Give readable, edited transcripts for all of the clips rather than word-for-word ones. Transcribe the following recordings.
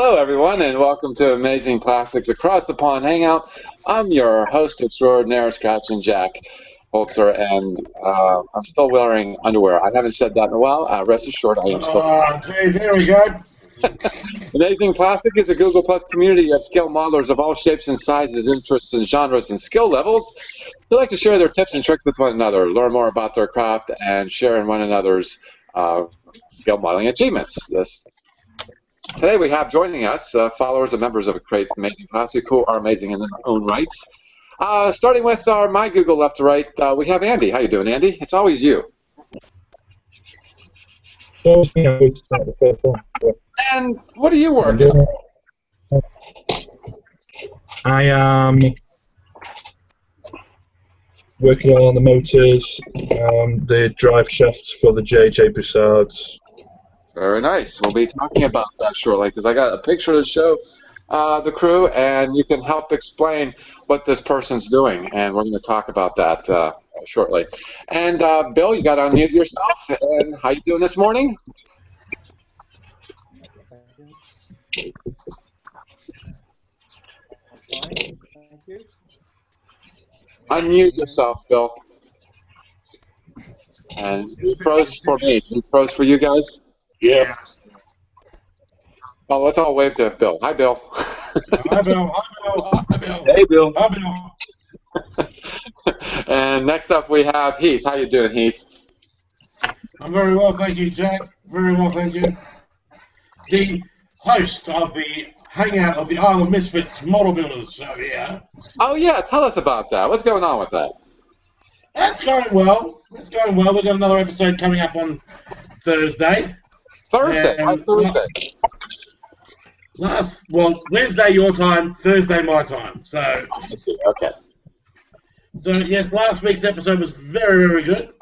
Hello, everyone, and welcome to Amazing Plastics Across the Pond Hangout. I'm your host extraordinaire, Scratchin' Jack Holzer, and I'm still wearing underwear. I haven't said that in a while. Rest assured, I am still. Geez, there we go. Amazing Plastic is a Google Plus community of skill modelers of all shapes and sizes, interests and genres and skill levels. They like to share their tips and tricks with one another, learn more about their craft, and share in one another's skill modeling achievements. Today we have joining us followers and members of Create Amazing Plastic who are amazing in their own rights. Starting with my Google left to right, we have Andy. How you doing, Andy? It's always you. And what are you working on? I am working on the motors, the drive shafts for the JJ Broussards. Very nice. We'll be talking about that shortly because I got a picture to show the crew, and you can help explain what this person's doing, and we're going to talk about that shortly. And Bill, you got to unmute yourself. And how you doing this morning? Unmute yourself, Bill. And he froze for me. He froze for you guys? Yeah. Well, let's all wave to Bill. Hi, Bill. Hi, Bill. Hi, Bill. Hey, Bill. Hi, Bill. And next up we have Heath. How you doing, Heath? I'm very well, thank you, Jack. Very well, thank you. The host of the Hangout of the Isle of Misfits Model Builders show here. Oh, yeah. Tell us about that. What's going on with that? That's going well. That's going well. We've got another episode coming up on Thursday. Thursday. Why Thursday? Wednesday your time, Thursday my time. So, I see. Okay. So yes, last week's episode was very, very good.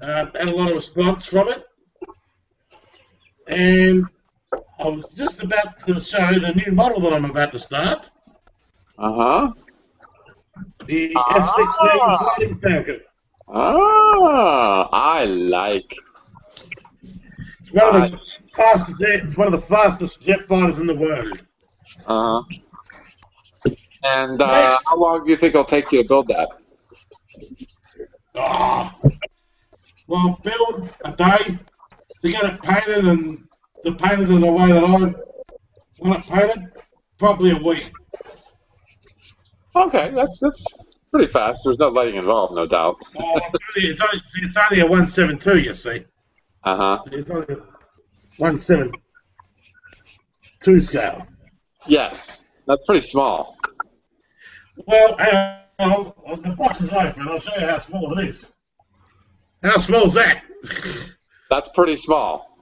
Had a lot of response from it, and I was just about to show the new model that I'm about to start. The F-16 Fighting Falcon. I like. It's one of the fastest. It's one of the fastest jet fighters in the world. And how long do you think it'll take you to build that? Well, build a day to get it painted and to paint it in the way that I want it painted. Probably a week. Okay, that's pretty fast. There's no lighting involved, no doubt. It's only a 172, you see. So it's only a 172 scale. Yes, that's pretty small. Well, the box is open. I'll show you how small it is. How small is that? That's pretty small.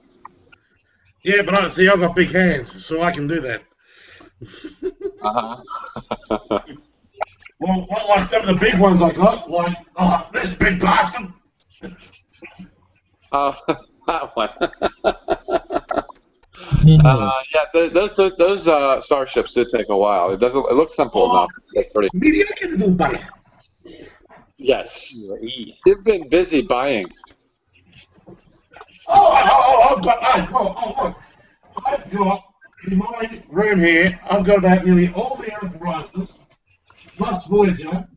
Yeah, but I've got big hands, so I can do that. Well, not like some of the big ones I got, like this big bastard. That one. Those starships did take a while. It looks simple enough. It's pretty. Yes. You've been busy buying. I've got in my room here. I've got about nearly all the Enterprises, plus Voyager.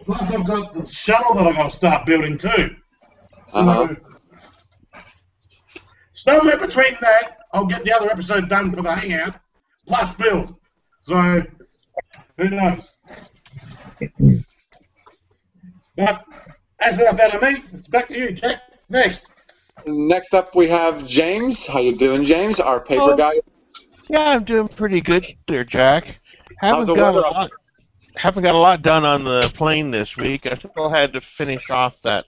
Plus, I've got the shuttle that I've got to start building too. So, somewhere between that, I'll get the other episode done for the Hangout, plus build. So, who knows? But that's enough out of me. It's back to you, Jack. Next up, we have James. How you doing, James? Our paper guy. Yeah, I'm doing pretty good there, Jack. How's the weather? Haven't got a lot done on the plane this week. I still had to finish off that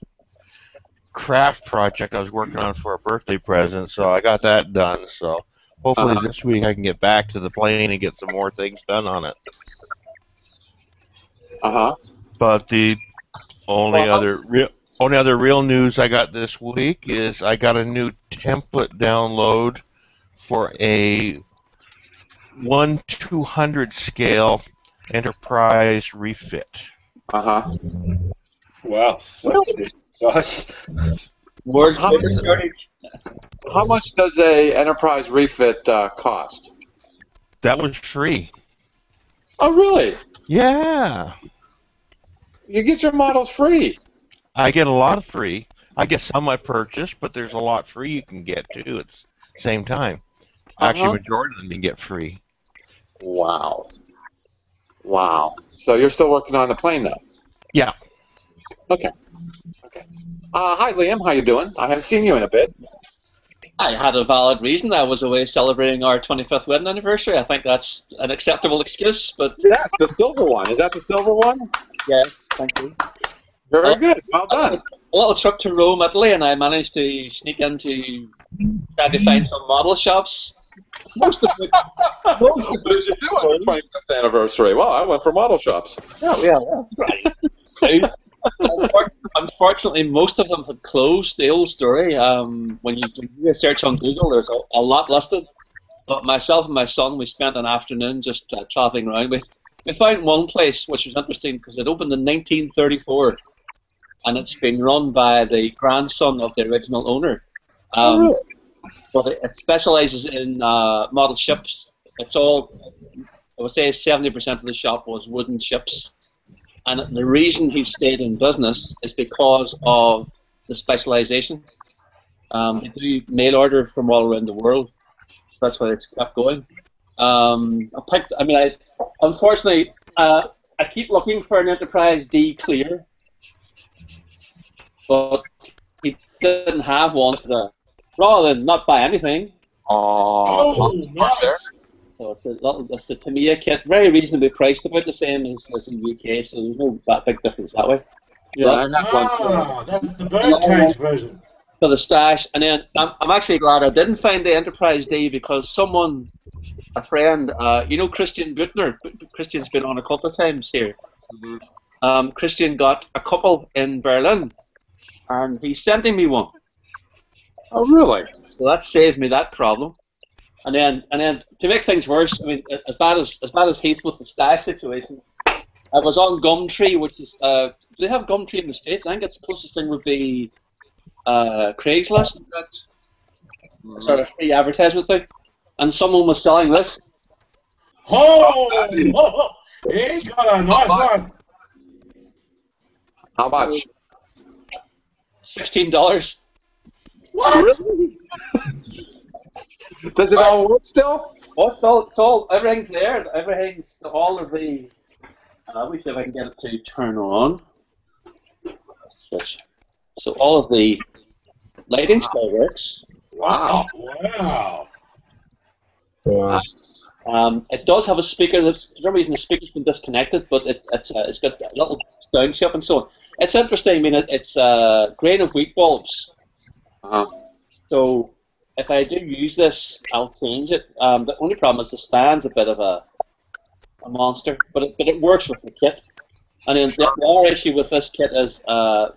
craft project I was working on for a birthday present, so I got that done. So hopefully this week I can get back to the plane and get some more things done on it. But the only other real news I got this week is I got a new template download for a 1/200 scale Enterprise refit. Wow. Gosh. How much does a Enterprise refit cost? That was free. Oh, really? Yeah. You get your models free. I get a lot of free. I get some I purchase, but there's a lot free you can get too at the same time. Actually, majority of them you can get free. Wow. Wow. So you're still working on the plane, though? Yeah. Okay. Okay. Hi, Liam. How you doing? I haven't seen you in a bit. I had a valid reason. I was away celebrating our 25th wedding anniversary. I think that's an acceptable excuse, but Yes, the silver one. Is that the silver one? yes, thank you. Very good. Well done. A little trip to Rome, Italy, and I managed to sneak into trying to find some model shops. Most of which, What did you do on your 25th anniversary? Well, I went for model shops. right. Unfortunately, most of them had closed. The old story. When you do a search on Google, there's a lot listed. But myself and my son, we spent an afternoon just traveling around. We found one place which was interesting because it opened in 1934, and it's been run by the grandson of the original owner. But it specializes in model ships. It's all, I would say 70% of the shop was wooden ships. And the reason he stayed in business is because of the specialization. They do mail order from all around the world. That's why it's kept going. Unfortunately, I keep looking for an Enterprise D Clear, but he didn't have one. Rather than not buy anything. Oh, nice. So it's a Tamiya kit, very reasonably priced, about the same as in the UK, so there's no that big difference that way. Yeah, that's one too. That's the birdcage version. For the stash, and then I'm actually glad I didn't find the Enterprise D because someone, a friend, Christian Butner. Christian's been on a couple of times here. Christian got a couple in Berlin, and he's sending me one. Oh, really? So that saved me that problem. And then to make things worse, I mean, as bad as Heath with the stash situation, I was on Gumtree, which is do they have Gumtree in the States? I think it's the closest thing would be Craigslist, that sort of free advertisement thing. And someone was selling this. Oh, he got a nice one. How much? $16. What? Really? Does it all work still? Oh, it's all everything's there. Everything's all of the. Let me see if I can get it to turn on. Switch. So all of the lighting still works. Wow. Wow. Nice. It does have a speaker. For some reason, the speaker's been disconnected, but it's got a little sound chip and so on. It's interesting. I mean, it's grain of wheat bulbs. So if I do use this, I'll change it. The only problem is the stand's a bit of a monster, but it works with the kit. And then the other issue with this kit is the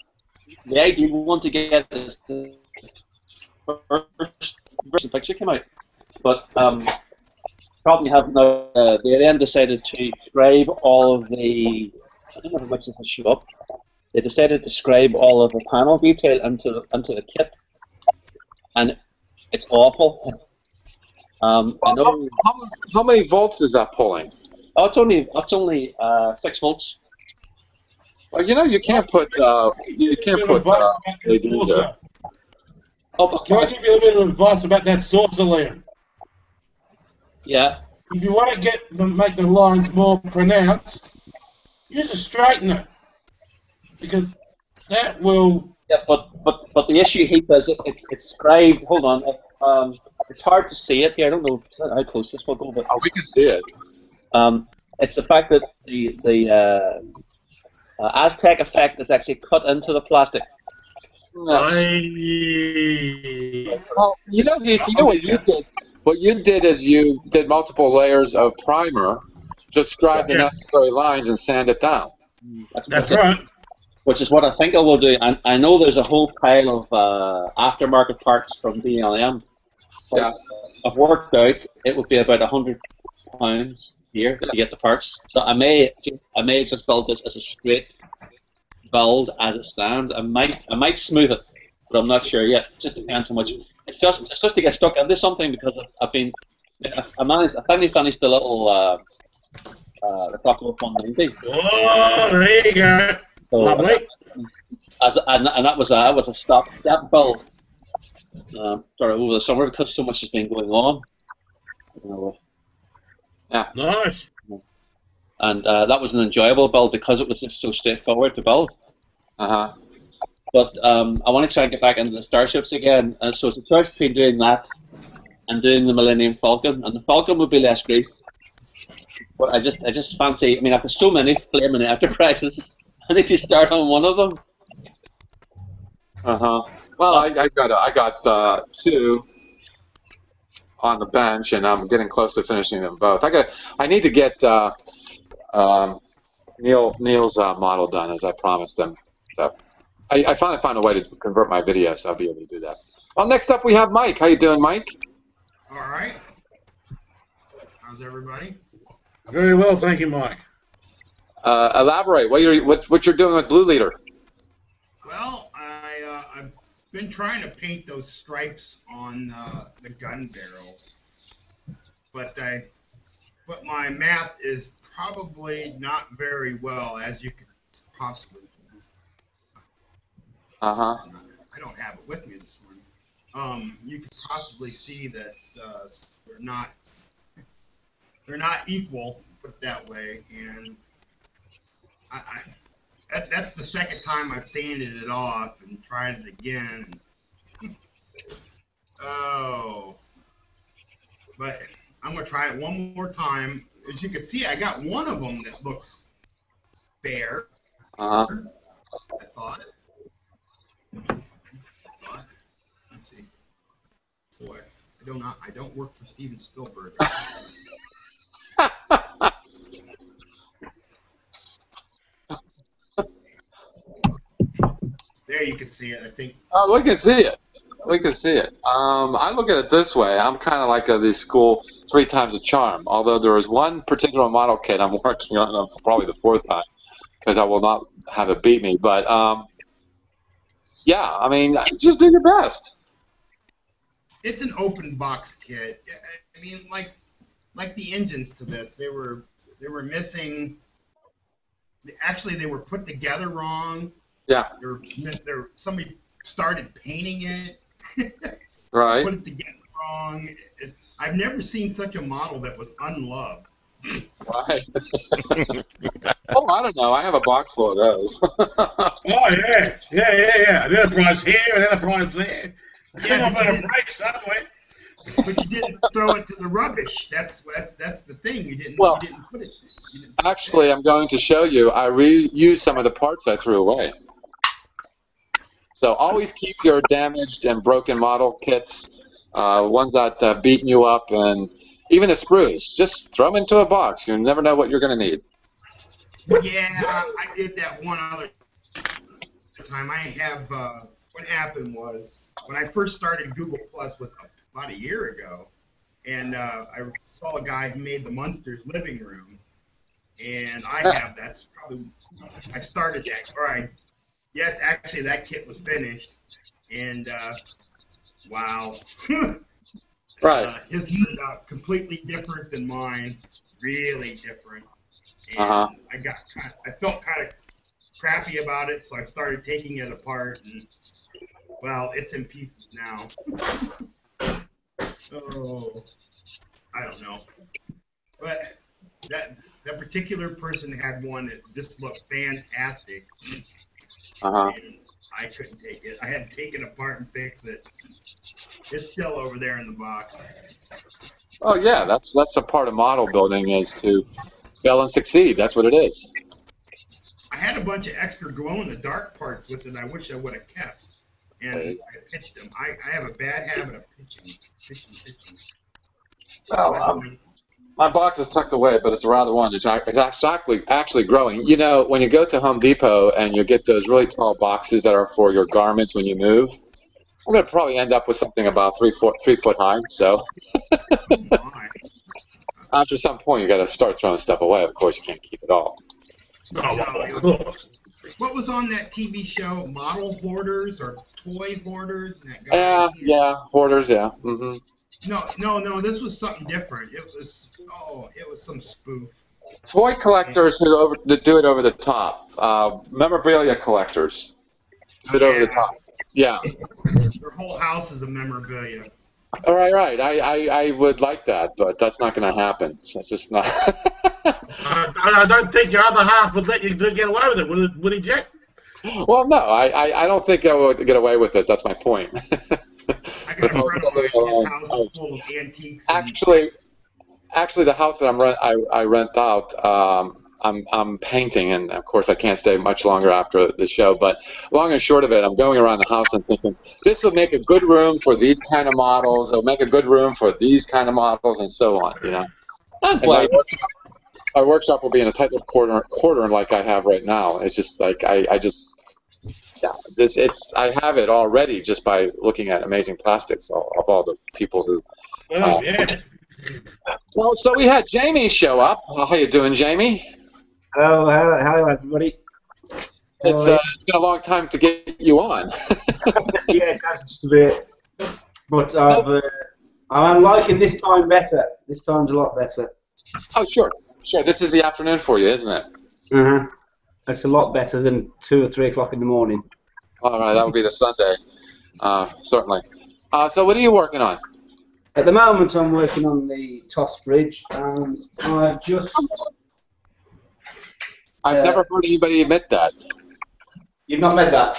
ideal one to get is the first picture came out, but problem you have now, they then decided to scribe all of the. I don't know how much this will show up. They decided to scribe all of the panel detail into the kit, and it's awful. I know. How many volts is that pulling? Oh, it's only 6 volts. Well, you can't put LEDs there. Oh, Can I give you a bit of advice about that saucer lamp? yeah. If you want to make the lines more pronounced, use a straightener, because that will. Yeah, but the issue here is it's scribed. Hold on, it's hard to see it here. I don't know how close this will go, but we can see it. it's the fact that the Aztec effect is actually cut into the plastic. Well, Heath, what you did? What you did is you did multiple layers of primer, just scribe the necessary lines and sand it down. That's right. Which is what I think I will do. And I know there's a whole pile of aftermarket parts from BLM. Yeah. I've worked out it would be about £100 here to get the parts. So I may just build this as a straight build as it stands. I might smooth it, but I'm not sure yet. It just depends how much. It's just to get stuck into something, because I've been I finally finished the little the Clock 190. Oh, there you go. So, Lovely. and that was a stop-step build. Sort of over the summer because so much has been going on. Nice. And that was an enjoyable build because it was just so straightforward to build. Uh-huh. But I want to try and get back into the starships again. So it's a choice between doing that and doing the Millennium Falcon. And the Falcon would be less grief. But I just fancy. I mean, after so many flaming enterprises, I need to start on one of them. Uh-huh. Well, I got two on the bench, and I'm getting close to finishing them both. I need to get Neil's model done as I promised him. So I finally found a way to convert my video, so I'll be able to do that. Well, next up we have Mike. How you doing, Mike? All right. How's everybody? Very well, thank you, Mike. Elaborate. What you're doing with Blue Leader? Well, I've been trying to paint those stripes on the gun barrels, but my math is probably not very well, as you could possibly. Uh-huh. I don't have it with me this morning. You could possibly see that they're not equal, put it that way, and that's the second time I've sanded it off and tried it again. Oh, but I'm gonna try it one more time. As you can see, I got one of them that looks fair. Uh-huh. I thought. Let's see. Boy, I don't work for Steven Spielberg. There you can see it, I think. Oh, we can see it. We can see it. I look at it this way. I'm kind of like the school 3 times a charm, although there is one particular model kit I'm working on for probably the 4th time, because I will not have it beat me. But, yeah, I mean, just do your best. It's an open box kit. I mean, like the engines to this, they were missing. Actually, they were put together wrong. Yeah. Somebody started painting it. Right. Put it together wrong. I've never seen such a model that was unloved. Right. Oh, I don't know. I have a box full of those. Oh, yeah. An enterprise here, an enterprise there. Yeah, Some of it break somewhere. But you didn't throw it to the rubbish. That's the thing. You didn't put it. Actually, I'm going to show you. I reused some of the parts I threw away. So always keep your damaged and broken model kits, ones that have beaten you up, and even the sprues. Just throw them into a box. You never know what you're going to need. Yeah, I did that one other time. What happened was, when I first started Google Plus about a year ago, and I saw a guy who made the Munsters living room, and that's probably, I started that, actually that kit was finished, and wow. Right. His turned out completely different than mine, really different. And I felt kind of crappy about it, so I started taking it apart, and well, it's in pieces now. So I don't know, but that particular person had one that just looked fantastic. And I couldn't take it. I had to take it apart and fix it. It's still over there in the box. Oh yeah, that's a part of model building, is to fail and succeed. That's what it is. I had a bunch of extra glow-in-the-dark parts with it I wish I would have kept. And I pitched them. I have a bad habit of pitching. Well, my box is tucked away, but it's a rather one. It's actually growing. You know, when you go to Home Depot and you get those really tall boxes that are for your garments when you move, I'm going to probably end up with something about 3 foot high. So after some point, you got to start throwing stuff away. Of course, you can't keep it all. Oh, of course. What was on that TV show? Model hoarders or toy hoarders? And that guy. Yeah, hoarders. Yeah. No. This was something different. It was some spoof. Toy collectors who do it over the top. Memorabilia collectors do it over the top. Yeah. Their whole house is a memorabilia. All right. I would like that, but that's not going to happen. That's just not. I don't think your other half would let you get away with it. Would he, Jack? Well, no. I don't think I would get away with it. That's my point. I got a friend of mine, his house is full of antiques. Actually, the house that I rent out, I'm painting, and of course I can't stay much longer after the show. But long and short of it, I'm going around the house and thinking this would make a good room for these kind of models. It'll make a good room for these kind of models, and so on. You know. And my workshop will be in a tight little quarter like I have right now. It's just like I have it already just by looking at amazing plastics of all the people who. Well, yeah. Well, so we had Jamie show up. How you doing, Jamie? Oh, hello everybody. It's been a long time to get you on. Yeah, it has just a bit. But I'm liking this time better. This time's a lot better. Oh, sure. This is the afternoon for you, isn't it? Uh-huh. It's a lot better than 2 or 3 o'clock in the morning. All right, that would be the Sunday, certainly. So what are you working on? At the moment, I'm working on the Toss Bridge, and I've never heard anybody admit that. You've not read that?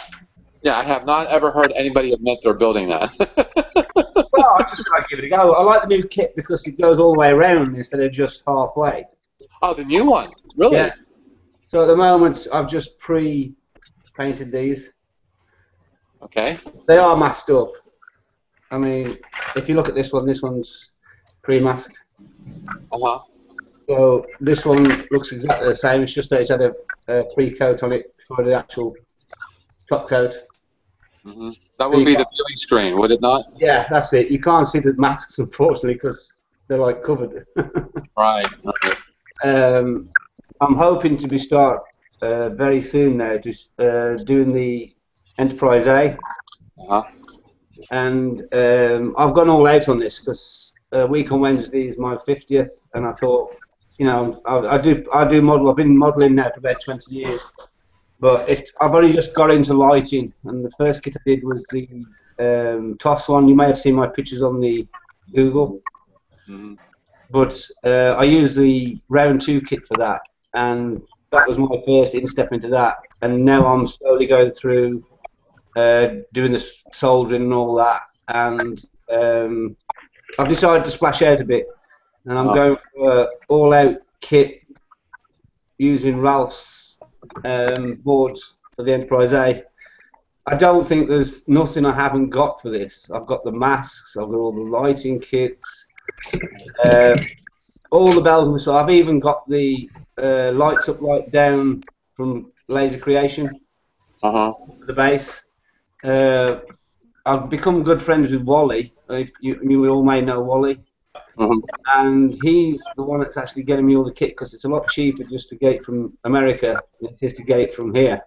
Yeah, I have not ever heard anybody admit they're building that. Well, I just like to give it a go. I like the new kit because it goes all the way around instead of just halfway. Oh, the new one? Really? Yeah. So at the moment, I've just pre-painted these. Okay. They are masked up. I mean, if you look at this one's pre-masked. Uh-huh. So this one looks exactly the same. It's just that it's had a pre-coat on it for the actual top coat. Mm-hmm. That would be the viewing screen, would it not? Yeah, that's it. You can't see the masks, unfortunately, because they're like covered. Right. I'm hoping to be very soon now, just doing the Enterprise A. Uh-huh. And I've gone all out on this because week on Wednesday is my 50th, and I thought, you know, I do model. I've been modelling now for about 20 years, but I've only just got into lighting, and the first kit I did was the TOS one. You may have seen my pictures on the Google, but I used the round 2 kit for that, and that was my first instep into that, and now I'm slowly going through doing the soldering and all that, and I've decided to splash out a bit, and I'm going for an all-out kit using Ralph's boards for the Enterprise A. I don't think there's nothing I haven't got for this. I've got the masks, I've got all the lighting kits, all the bells and whistles. I've even got the lights up, light down from Laser Creation, the base. I've become good friends with Wally. We all may know Wally, and he's the one that's actually getting me all the kit because it's a lot cheaper just to get it from America than it is to get it from here.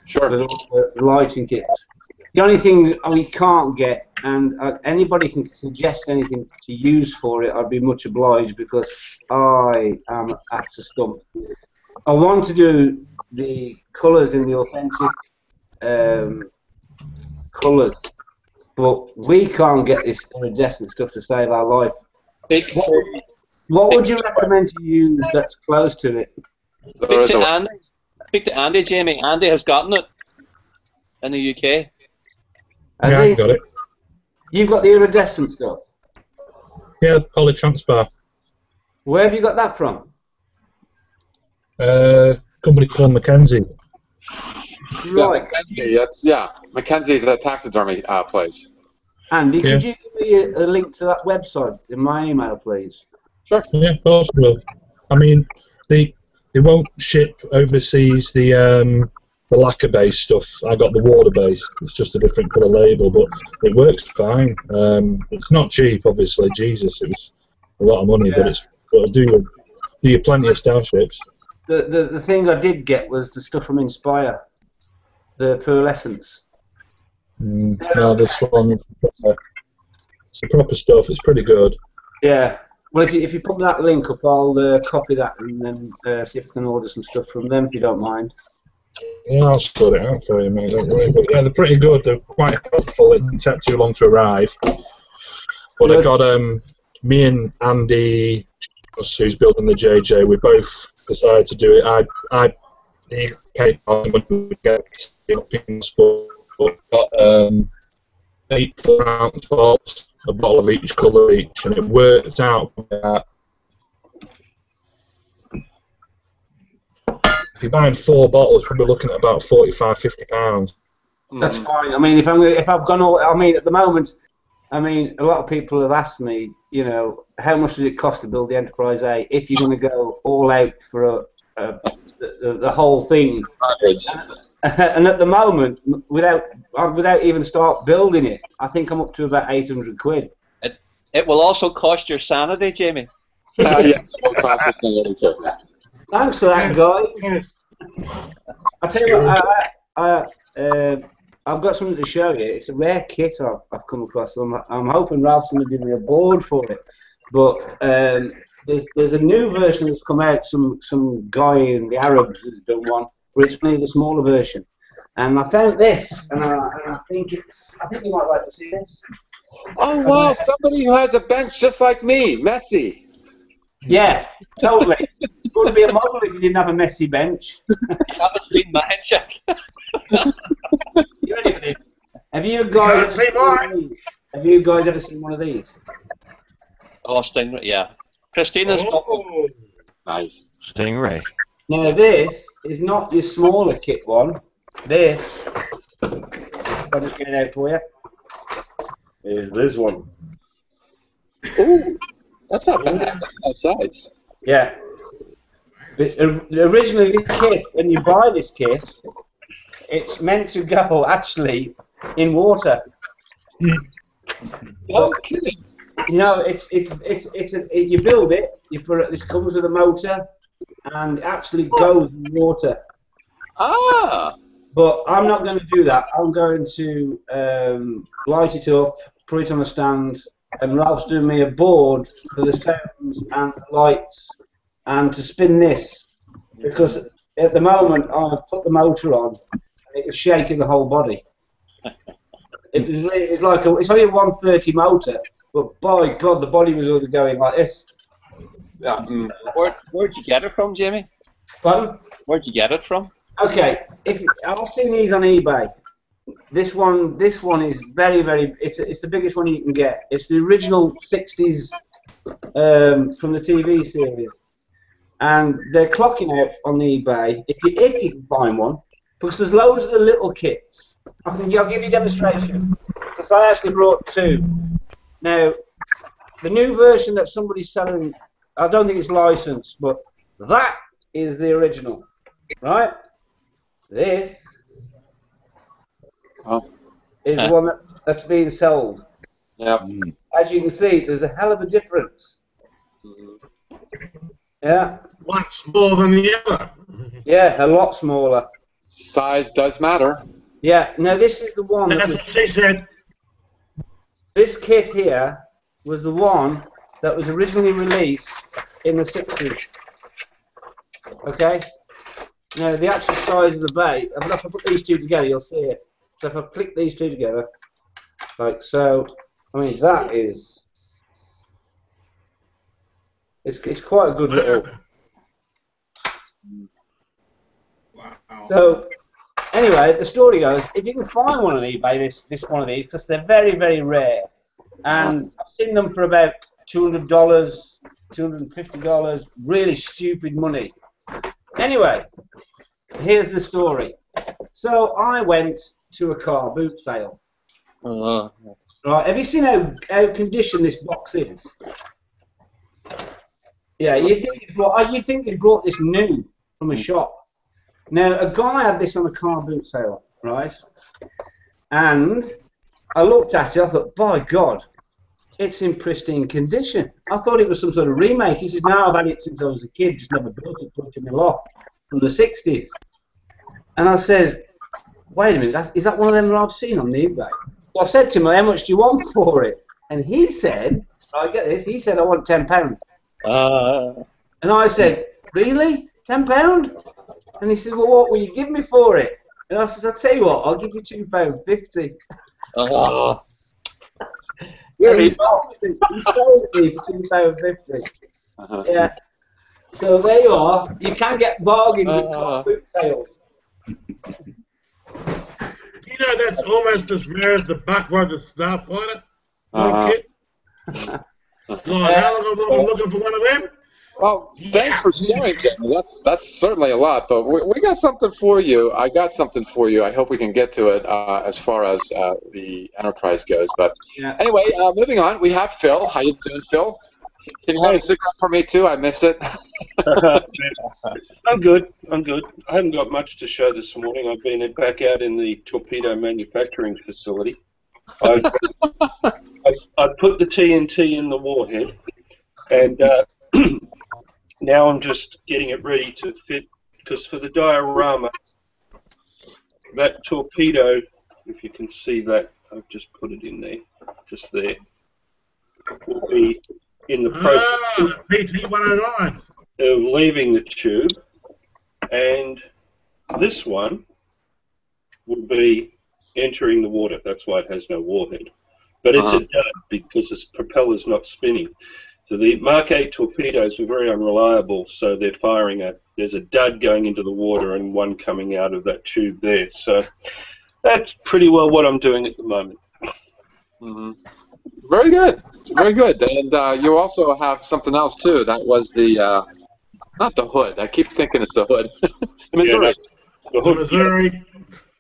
Sure. With all the lighting kits. The only thing we can't get, and anybody can suggest anything to use for it, I'd be much obliged because I am at a stump. I want to do the colours in the authentic colours, but we can't get this iridescent stuff to save our life. What would you recommend to use that's close to it? Speak to Andy, Jamie. Andy has gotten it in the UK. Yeah, I got it. You've got the iridescent stuff? Yeah, polytransbar. Where have you got that from? Company called Mackenzie. Right. Yeah, Mackenzie's a taxidermy place. Andy, could you give me a link to that website in my email, please? Sure. Yeah, of course we will. I mean, they won't ship overseas the lacquer-based stuff. I got the water-based. It's just a different colour label, but it works fine. It's not cheap, obviously. Jesus, it was a lot of money, but it'll do you plenty of starships. The thing I did get was the stuff from Inspire, the pearlescence. No, this one, it's the proper stuff. It's pretty good. Yeah. Well, if you put that link up, I'll copy that and then see if I can order some stuff from them, if you don't mind. Yeah, I'll sort it out for you, mate. Don't worry. But yeah, they're pretty good. They're quite helpful. It didn't take too long to arrive. But I got me and Andy, who's building the JJ. We both decided to do it. He came on when we get but got 8 4-ounce bottles, a bottle of each colour each, and it worked out. If you're buying 4 bottles, we're looking at about £45–50. That's fine. I mean, if I've gone all, I mean, at the moment, I mean, a lot of people have asked me, you know, how much does it cost to build the Enterprise A if you're going to go all out for the whole thing. And at the moment, without even start building it, I think I'm up to about 800 quid. It will also cost your sanity, Jamie. Yes, it will cost your sanity too. Thanks for that, guys. I tell you what, I've got something to show you. It's a rare kit I've come across. I'm hoping Ralph's going to give me a board for it. But there's a new version that's come out. Some guy in the Arabs has done one, where it's only the smaller version. And I found this, and I think you might like to see this. Oh wow! Somebody who has a bench just like me, messy. Yeah, totally. It's going to be a model if you didn't have a messy bench. I haven't seen mine, Jack. You ready for this? Have you guys ever seen one of these? Oh, Stingray, yeah. Christina's got one. Nice. Stingray. Now this is not your smaller kit one. This, I'll just get it out for you, is this one. Ooh, that's not bad. That's nice size. Yeah. But originally, this kit, when you buy this kit, it's meant to go actually in water. No kidding. You know, you build it. You put it. This comes with a motor, and it actually goes in water. Ah. But I'm not going to do that. I'm going to light it up, put it on a stand, and Ralph's doing me a board for the sounds and the lights, and to spin this, because at the moment I've put the motor on, and it was shaking the whole body. It's only a 130 motor, but by God, the body was already going like this. Yeah. Where'd you get it from, Jamie? Pardon? Where'd you get it from? Okay, I've seen these on eBay. This one is very, very. It's the biggest one you can get. It's the original 60s from the TV series, and they're clocking out on the eBay if you can find one, because there's loads of the little kits. I'll give you a demonstration, because I actually brought 2. Now, the new version that somebody's selling, I don't think it's licensed, but that is the original, right? This is the one that's being sold. Yep. As you can see, there's a hell of a difference. Yeah. One smaller than the other. Yeah, a lot smaller. Size does matter. Yeah. Now this is the one. That's what she said. This kit here was the one that was originally released in the 60s. Okay. Now the actual size of the bay. If I put these 2 together, you'll see it. So if I click these 2 together, like so, I mean that is. It's quite a good little. Wow. So anyway, the story goes: if you can find one on eBay, this one of these, because they're very, very rare, and I've seen them for about $200, $250, really stupid money. Conway, here's the story. So I went to a car boot sale. Right, have you seen how conditioned this box is? Yeah, you'd think they brought this new from a shop. Now, a guy had this on a car boot sale, right? And I looked at it, I thought, by God, it's in pristine condition. I thought it was some sort of remake. He says, no, I've had it since I was a kid, just never built it, put it in my loft from the 60s. And I said, wait a minute, is that one of them that I've seen on the eBay? So I said to him, how much do you want for it? And he said, I get this, he said, I want £10. And I said, really? £10? And he said, well, what will you give me for it? And I said, I'll tell you what, I'll give you £2.50. Yeah, he sold it me for £2.50. Yeah. So there you are. You can get bargains at boot sales. You know, that's almost as rare as the Buck Rogers Starfighter kit. Like, how long have I been looking for one of them? Well, thanks for sharing, Jamie. That's certainly a lot, but we got something for you. I got something for you. I hope we can get to it as far as the Enterprise goes. But anyway, moving on, we have Phil. How you doing, Phil? Can you maybe stick up for me too? I missed it. I'm good. I haven't got much to show this morning. I've been back out in the torpedo manufacturing facility. I put the TNT in the warhead, and now I'm just getting it ready to fit, because for the diorama, that torpedo, if you can see that, I've just put it in there, just there, will be in the process PT-109 of leaving the tube, and this one will be entering the water. That's why it has no warhead. But it's a dud because its propeller's not spinning. So the Mark 8 torpedoes were very unreliable, so they're firing there's a dud going into the water and one coming out of that tube there. So that's pretty well what I'm doing at the moment. Very good. Very good. And you also have something else, too. That was the, not the hood. I keep thinking it's the hood. The Missouri. The hood, Missouri.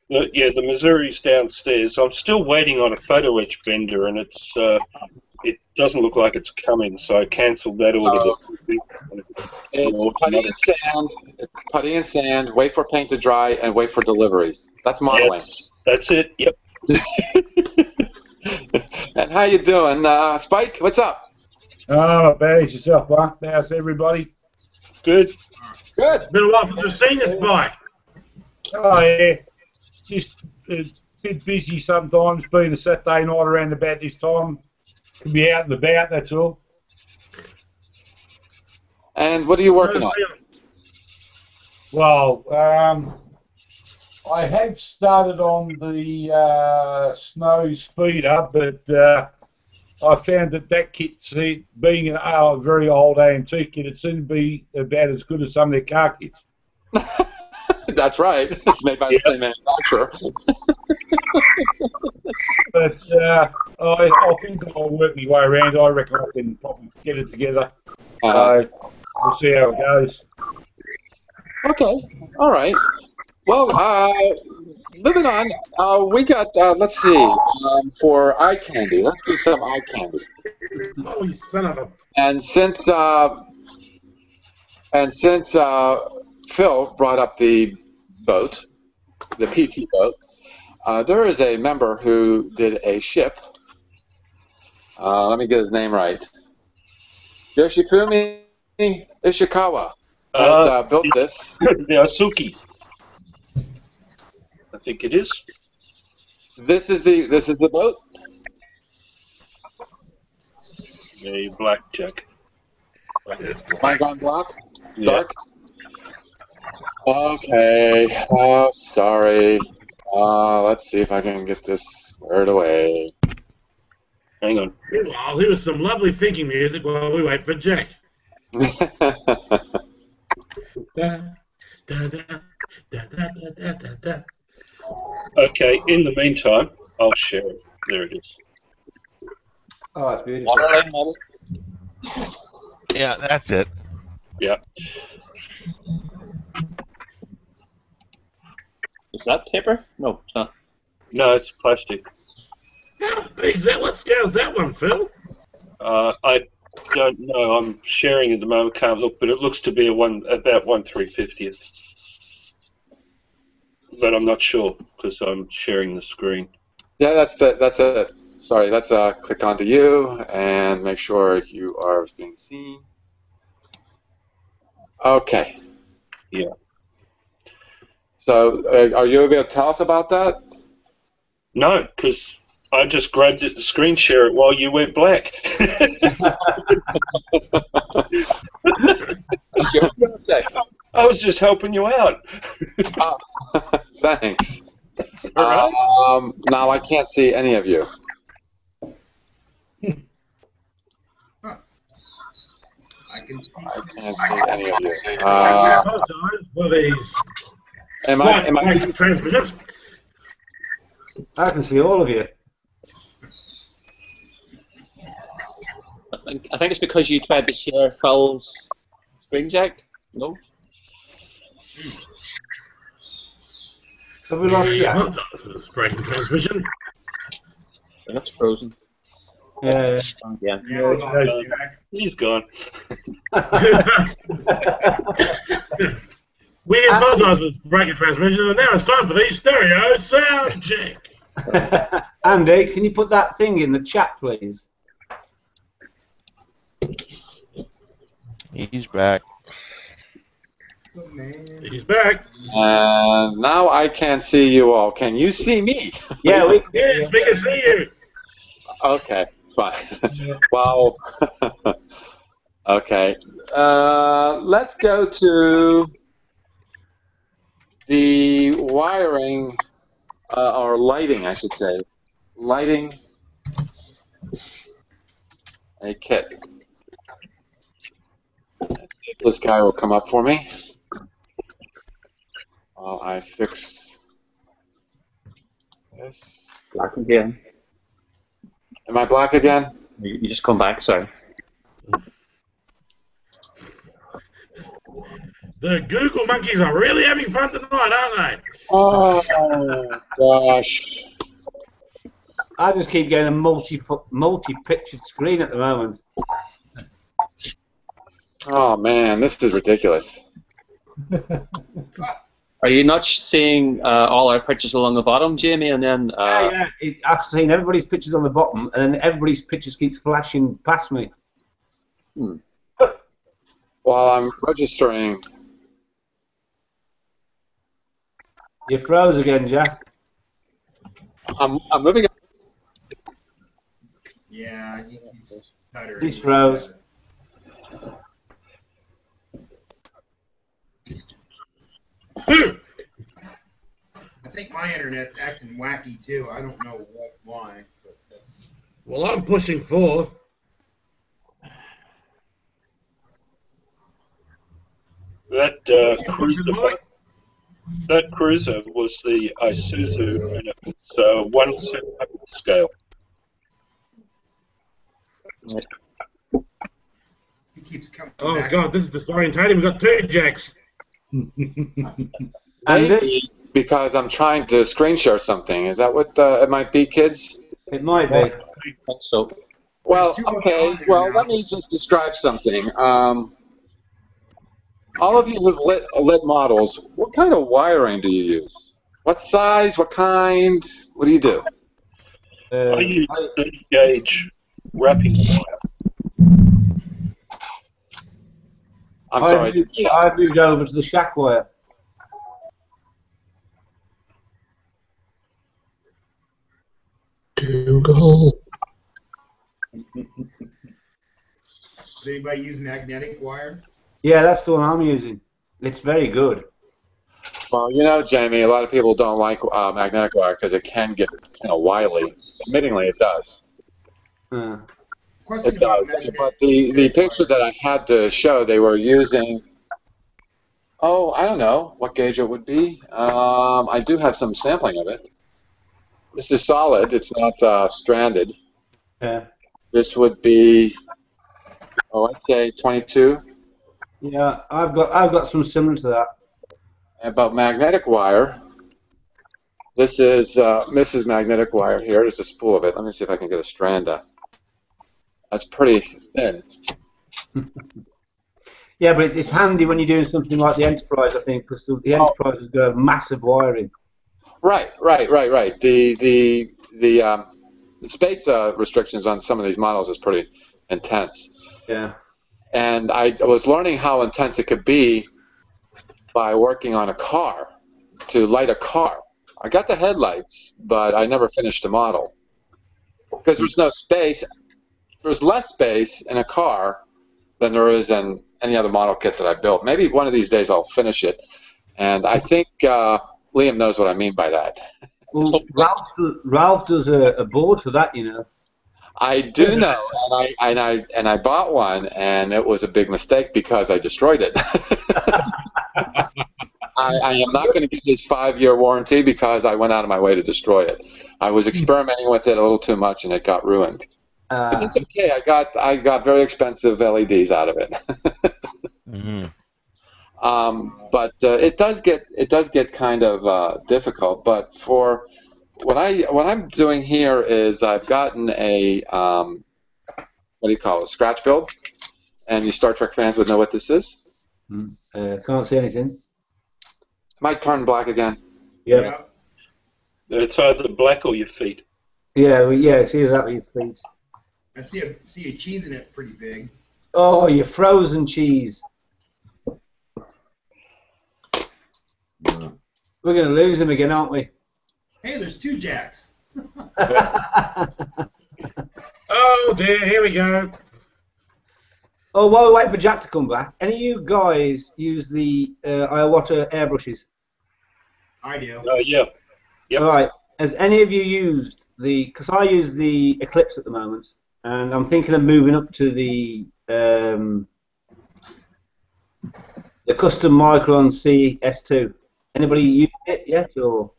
Yeah, the Missouri's downstairs. I'm still waiting on a photo etch bender, and it doesn't look like it's coming, so I cancelled that order. It's putty and sand, wait for paint to dry, and wait for deliveries. That's modeling. That's it, yep. And how you doing? Spike, what's up? Oh, bad yourself, Mark. How's everybody? Good. Good. Been a while since I've seen this bike. Oh, yeah. Just a bit busy sometimes, being a Saturday night around about this time. Can be out and about, that's all. And what are you working on? Well, I have started on the snow speeder, but I found that kit, being a very old AMT kit, it seemed to be about as good as some of their car kits. That's right. It's made by the same manufacturer. But I think I'll work my way around. I reckon I can probably get it together. So we'll see how it goes. Okay. All right. Well, moving on. We got, let's see, for eye candy. Let's do some eye candy. Oh, you son of a... And since Phil brought up the boat, the PT boat, there is a member who did a ship. Let me get his name right. Yoshifumi Ishikawa that built this. The Asuki. I think it is. This is the boat. A blackjack. Bygone block. Dark. Okay. Oh, sorry. Let's see if I can get this squared away. Hang on. Well, here's some lovely thinking music while we wait for Jack. Okay, in the meantime, I'll share it. There it is. Oh, that's beautiful. Yeah, that's it. Yeah. Is that paper? No, it's not. No, it's plastic. How big's that? What scale's that one, Phil? I don't know. I'm sharing at the moment. Can't look, but it looks to be about 1/350th. But I'm not sure because I'm sharing the screen. Yeah, that's it. Sorry, let's click onto you and make sure you are being seen. Okay. Yeah. So, are you able to tell us about that? No, because I just grabbed it to screen share it while you went black. I was just helping you out. Thanks. All right. Now I can't see any of you. I can see. I can't see any of you. I apologize for these Am I transmitters. I can see all of you. I think it's because you tried to share Phil's screen, Jack. No. Have we lost I Jack? apologize for this breaking transmission. That's frozen. Yeah. Yeah. Yeah, He's gone. We apologise for this breaking transmission, and now it's time for the stereo sound check. Andy, can you put that thing in the chat, please? He's back. oh, man. He's back. And now I can't see you all. Can you see me? Yeah, we. Yes, we can see you. Okay, fine. Well, okay. Let's go to the wiring, or lighting, I should say. Lighting a kit. Let's see if this guy will come up for me while I fix this. Black again. Am I black again? You just come back, sorry. The Google monkeys are really having fun tonight, aren't they? Oh, gosh. I just keep getting a multi-pictured screen at the moment. Oh, man, this is ridiculous. Are you not seeing all our pictures along the bottom, Jamie? And then Yeah. I've seen everybody's pictures on the bottom, and then everybody's pictures keeps flashing past me. While I'm registering. You froze again, Jack. I'm moving. Yeah, he keeps stuttering. He's froze. I think my internet's acting wacky too. I don't know why. But that's... Well, I'm pushing 4. That cruiser was the Isuzu, and it was 1/700 scale. He keeps coming Oh, back. God, this is disorientating. We've got 2 Jacks. Maybe because I'm trying to screen share something. Is that what it might be, kids? It might be. I think so. Well, There's 2 okay. on there Well, now. let me just describe something. All of you who've lit models, what kind of wiring do you use? What size? What kind? What do you do? I use 30 gauge wrapping wire. I'm sorry. I've moved over to the shack wire. Google. Does anybody use magnetic wire? Yeah, that's the one I'm using. It's very good. Well, you know, Jamie, a lot of people don't like magnetic wire because it can get wily. Admittingly, it does. Question It about does. magnetic But the picture that I had to show, they were using, I don't know what gauge it would be. I do have some sampling of it. This is solid. It's not stranded. Yeah. This would be, I'd say 22. Yeah, I've got some similar to that. About magnetic wire, this is Mrs. Magnetic Wire here. There's a spool of it. Let me see if I can get a strand up. That's pretty thin. Yeah, but it's handy when you're doing something like the Enterprise, I think, because the Enterprise has got massive wiring. Right. The space restrictions on some of these models is pretty intense. Yeah. And I was learning how intense it could be by working on a car. to light a car. I got the headlights, but I never finished the model because there's no space. There's less space in a car than there is in any other model kit that I built. Maybe one of these days I'll finish it, and I think Liam knows what I mean by that. Well, Ralph does a board for that, you know. I do know, and I bought one, and it was a big mistake because I destroyed it. I am not going to get his 5-year warranty because I went out of my way to destroy it. I was experimenting with it a little too much, and it got ruined. But it's okay. I got very expensive LEDs out of it. Mm-hmm. But it does get kind of difficult. But for what I'm doing here is I've gotten a what do you call it? Scratch build, and you Star Trek fans would know what this is. Can't see anything. Might turn black again. Yeah. It's either black or your feet. Yeah, it's either that or your feet. I see a cheese in it pretty big. Oh, your frozen cheese. We're going to lose him again, aren't we? Hey, there's 2 Jacks. Oh dear, here we go. Oh, while we wait for Jack to come back, any of you guys use the Iwata airbrushes? I do. Yeah. Yep. All right. Has any of you used the? Because I use the Eclipse at the moment, and I'm thinking of moving up to the custom Micron CS2. Anybody used it yet, or?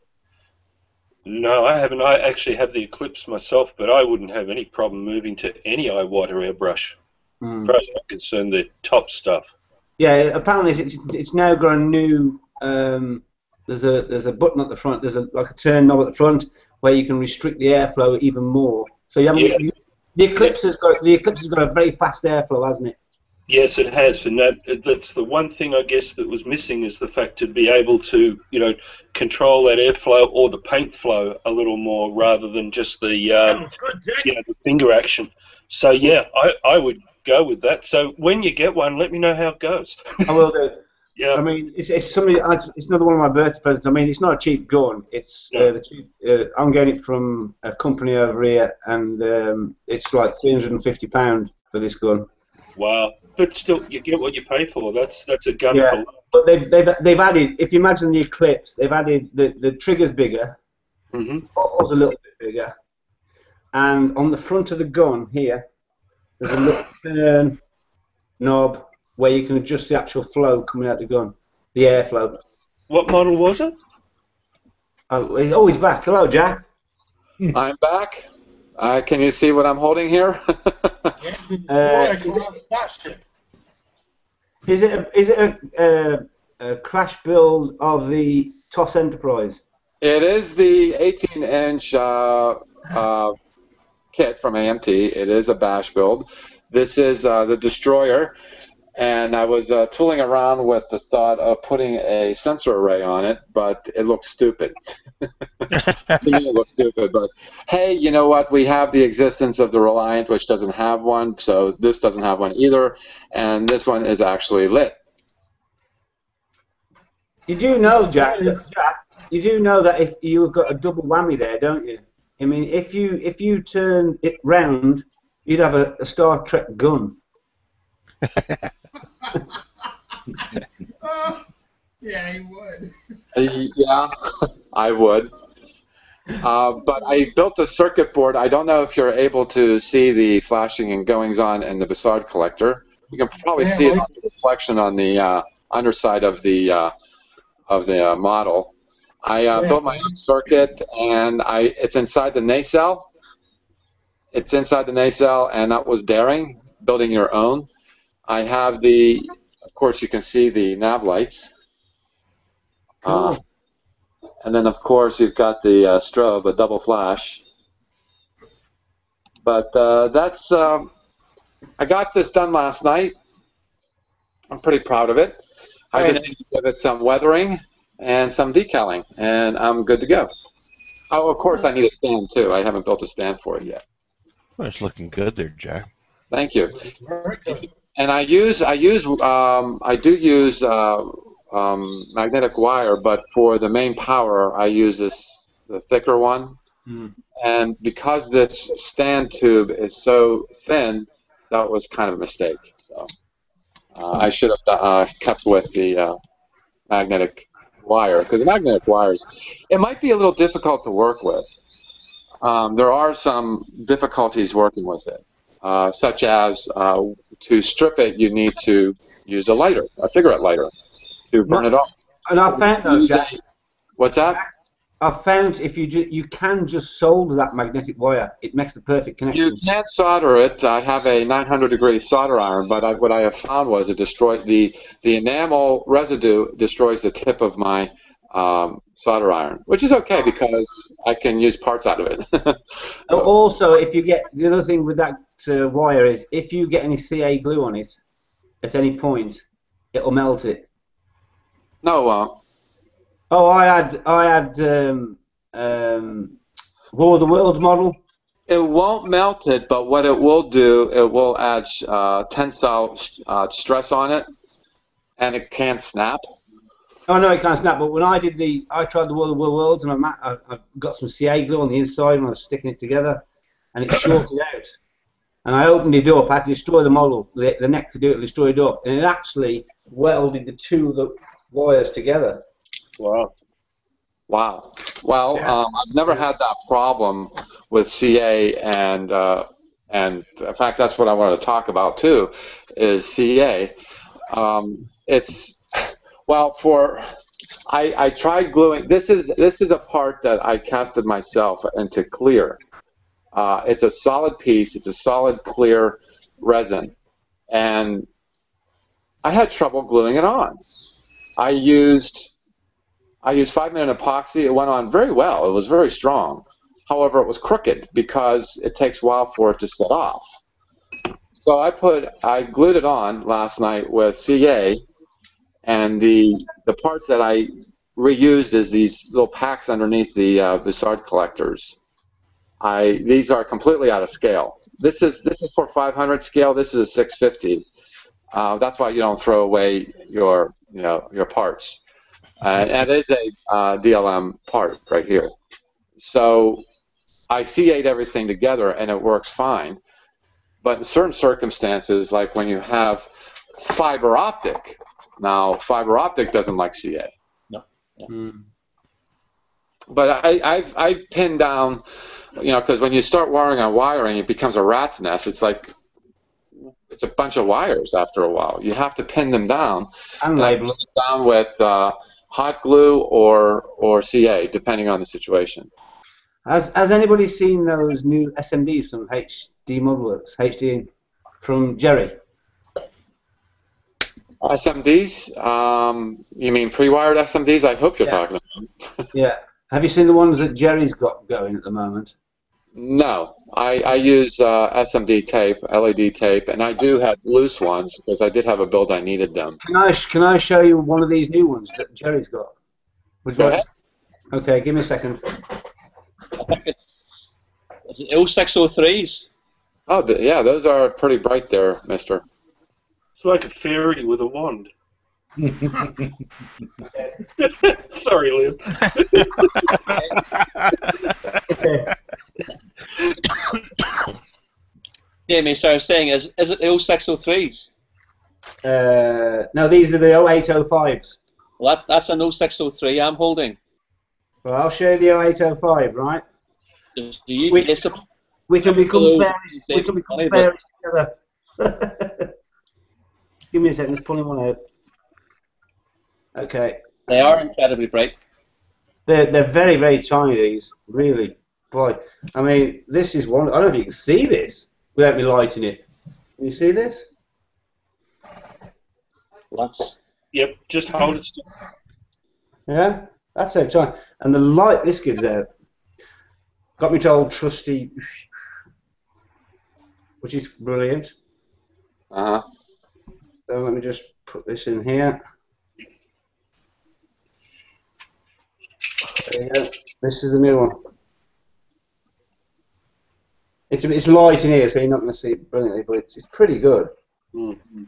No, I haven't. I actually have the Eclipse myself, but I wouldn't have any problem moving to any Iwata airbrush. As far as I'm concerned, the top stuff. Yeah, apparently it's now got a new. There's a button at the front. There's like a turn knob at the front where you can restrict the airflow even more. So you haven't, the Eclipse has got a very fast airflow, hasn't it? Yes, it has, and that's the one thing I guess that was missing is the fact to be able to control that airflow or the paint flow a little more rather than just the the finger action. So yeah, I would go with that. So when you get one, let me know how it goes. I will do. Yeah. I mean, it's another one of my birthday presents. I mean, it's not a cheap gun. It's I'm getting it from a company over here, and it's like £350 for this gun. Wow. But still, you get what you pay for. That's a gun for. But they've added. If you imagine the Eclipse, they've added the trigger's bigger. Mm-hmm. Botto's a little bit bigger, and on the front of the gun here, there's a little turn knob where you can adjust the actual flow coming out the gun, the airflow. What model was it? Oh, he's back. Hello, Jack. I'm back. Can you see what I'm holding here? Is it a crash build of the TOS Enterprise? It is the 18-inch kit from AMT. It is a bash build. This is the Destroyer, and I was tooling around with the thought of putting a sensor array on it, but it looks stupid. To me, it looks stupid, but hey, you know what? We have the existence of the Reliant, which doesn't have one, so this doesn't have one either, and this one is actually lit. You do know, Jack, you do know that if you've got a double whammy there, don't you? I mean, if you turn it round, you'd have a Star Trek gun. Yeah, you would. Yeah, I would. But I built a circuit board. I don't know if you're able to see the flashing and goings on in the Bassard collector. You can probably see it on the reflection on the underside of the model. I built my own circuit, and it's inside the nacelle. It's inside the nacelle, and that was daring, building your own. I have of course, you can see the nav lights. Cool. And then, of course, you've got the strobe, a double flash. But that's, I got this done last night. I'm pretty proud of it. I just need to give it some weathering and some decaling, and I'm good to go. Oh, of course, I need a stand, too. I haven't built a stand for it yet. Well, it's looking good there, Jack. Thank you. And I do use magnetic wire, but for the main power, I use the thicker one. And because this stand tube is so thin, that was kind of a mistake. So I should have kept with the magnetic wire, because magnetic wires, it might be a little difficult to work with. There are some difficulties working with it, such as to strip it, you need to use a lighter, a cigarette lighter, to burn it off. And I found though, Jack, what's that? I found if you can just solder that magnetic wire, it makes the perfect connection. You can't solder it. I have a 900-degree solder iron, but what I have found was it destroyed the enamel residue destroys the tip of my solder iron, which is okay because I can use parts out of it. Also, if you get the other thing with that wire is if you get any CA glue on it at any point, it'll melt it. No, it won't. Oh, I had War of the Worlds model. It won't melt it, but what it will do, it will add tensile stress on it, and it can't snap. Oh no, it can't snap. But when I tried the War of the Worlds, and I got some CA glue on the inside, and I was sticking it together, and it shorted out. And I opened it up. I had to destroy the model, the neck to do it, destroyed it up, and it actually welded the two of the wires together. Wow. Wow. Well, I've never had that problem with CA, and in fact, that's what I wanted to talk about too, is CA. I tried gluing. This is a part that I casted myself into clear. It's a solid piece. It's a solid clear resin, and I had trouble gluing it on. I used 5-minute epoxy. It went on very well. It was very strong. However, it was crooked because it takes a while for it to set off. So I glued it on last night with CA, and the parts that I reused is these little packs underneath the Bussard collectors. These are completely out of scale. This is for 500 scale. This is a 650. That's why you don't throw away your parts. And it is a DLM part right here. So I CA'd everything together, and it works fine. But in certain circumstances, like when you have fiber optic, now fiber optic doesn't like CA. No. Yeah. But I've pinned down, because when you start wiring on wiring, it becomes a rat's nest. It's a bunch of wires after a while. You have to pin them down. And label them down with hot glue or CA, depending on the situation. Has anybody seen those new SMDs from HD Modelworks, HD from Jerry? SMDs? You mean pre-wired SMDs? I hope you're talking about. Yeah. Have you seen the ones that Jerry's got going at the moment? No. I use SMD tape, LED tape, and I do have loose ones because I did have a build I needed them. Can I show you one of these new ones that Jerry's got? Go ahead. Okay, give me a second. I think it's L603s. Oh, yeah, those are pretty bright there, mister. It's like a fairy with a wand. Sorry, Liam. Jamie, so I was saying, is it the L603s? No, these are the 0805s. Well, that's an 0603 I'm holding. Well, I'll show you the 0805, right? We can become fairies together. Give me a second, just pulling one out. Okay. They are incredibly bright. They're very, very tiny, these. Really. Boy. I mean, this is one. I don't know if you can see this without me lighting it. Can you see this? Yep, just hold it still. Yeah? That's so tiny. And the light this gives out got me to old trusty, which is brilliant. Uh-huh. So let me just put this in here. There you go. This is the new one. It's light in here, so you're not going to see it brilliantly, but it's pretty good. Mm-hmm.